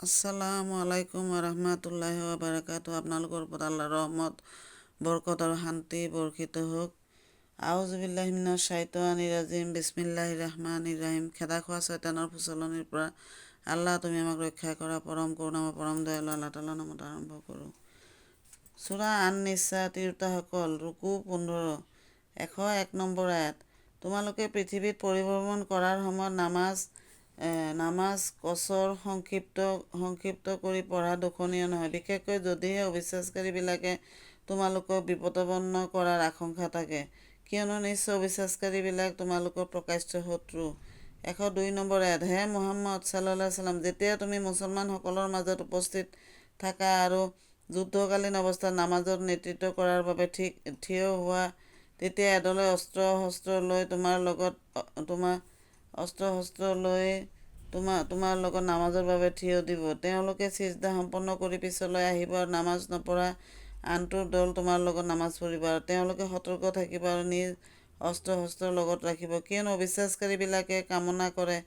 আসসালামু আলাইকুম ওয়া বাৰাকাতুহু। আপোনালোকৰ ওপৰত আল্লাহৰ ৰহমত, বৰকত আৰু শান্তি বৰ্ষিত হওক। আউযু বিল্লাহি মিনাশ শাইতানিৰ ৰাজিম। বিস্মিল্লাহিৰ ৰহমানিৰ ৰহিম। খেদা খোৱা শয়তানৰ ফুচলনিৰ পৰা আল্লাহ তুমি আমাক ৰক্ষা কৰা। পৰম কৰোণাময় পৰম দয়ালু আল্লাহ তাআলাৰ নামত আৰম্ভ কৰোঁ। সূৰা আন-নিছা তিৰোতাসকল, ৰুকু 15, 101 নম্বৰ আয়াত। তোমালোকে পৃথিৱীত পৰিভ্ৰমণ কৰাৰ সময়ত নামাজ কচৰ সংক্ষিপ্ত কৰি পঢ়া দোষণীয় নহয়, বিশেষকৈ যদিহে অবিশ্বাসকাৰীবিলাকে তোমালোকক বিপদাপন্ন কৰাৰ আশংকা থাকে, কিয়নো নিশ্চয় অবিশ্বাসকাৰীবিলাক তোমালোকৰ প্ৰকাশ্য শত্ৰু। 102 নম্বৰ আয়াত। হে মুহাম্মদ (ছাল্লাল্লাহু আলাইহি), যেতিয়া তুমি মুছলমানসকলৰ মাজত উপস্থিত থাকা আৰু যুদ্ধকালীন অৱস্থাত নামাজত নেতৃত্ব কৰাৰ বাবে থিয় হোৱা, তেতিয়া এদলে অস্ত্ৰ-শস্ত্ৰ লৈ তোমাৰ লগত নামাজৰ বাবে থিয় দিব। তেওঁলোকে চিজদা সম্পন্ন কৰি পিছলৈ আহিব আৰু নামাজ নপঢ়া আনটো দল তোমাৰ লগত নামাজ পঢ়িব, আৰু তেওঁলোকে সতৰ্ক থাকিব আৰু নিজ অস্ত্ৰ-শস্ত্ৰ লগত ৰাখিব, কিয়নো অবিশ্বাসকাৰীবিলাকে কামনা কৰে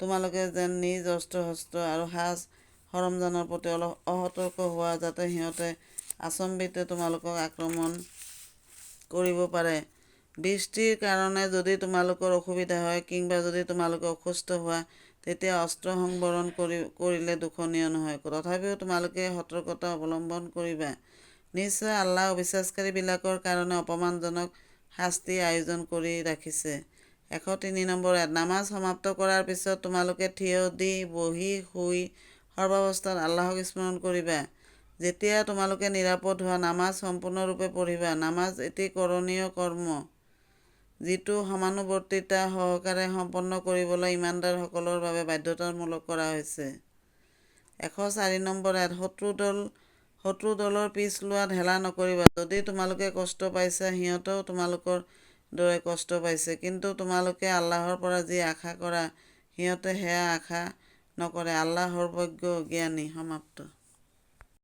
তোমালোকে যেন নিজ অস্ত্ৰ-শস্ত্ৰ আৰু সাজ-সৰঞ্জামৰ প্ৰতি অসতৰ্ক হোৱা, যাতে সিহঁতে আচম্বিতে তোমালোকক আক্ৰমণ কৰিব পাৰে। বৃষ্টিৰ কাৰণে যদি তোমালোকৰ অসুবিধা হয় কিংবা যদি তোমালোকে অসুস্থ হোৱা, তেতিয়া অস্ত্ৰ সংবৰণ কৰিলে দোষণীয় নহয়। তথাপিও তোমালোকে সতৰ্কতা অৱলম্বন কৰিবা। নিশ্চয় আল্লাহ অবিশ্বাসকাৰীবিলাকৰ কাৰণে অপমানজনক শাস্তি আয়োজন কৰি ৰাখিছে। 103 নম্বৰ আয়াত। নামাজ সমাপ্ত কৰাৰ পিছত তোমালোকে থিয় দি, বহি, শুই সৰ্বাৱস্থাত আল্লাহক স্মৰণ কৰিবা। যেতিয়া তোমালোকে নিৰাপদ হোৱা, নামাজ সম্পূৰ্ণৰূপে পঢ়িবা। নামাজ এটি কৰণীয় কৰ্ম, যিটো সমানুৱৰ্তিতা সহকাৰে সম্পন্ন কৰিবলৈ ইমানদাৰসকলৰ বাবে বাধ্যতামূলক কৰা হৈছে। 104 নম্বৰ আয়াত। শত্ৰু দলৰ পিছ লোৱাত হেলা নকৰিবা। যদি তোমালোকে কষ্ট পাইছা, সিহঁতেও তোমালোকৰ দৰে কষ্ট পাইছে, কিন্তু তোমালোকে আল্লাহৰ পৰা যি আশা কৰা, সিহঁতে সেয়া আশা নকৰে। আল্লাহ সৰ্বজ্ঞ জ্ঞানী। সমাপ্ত।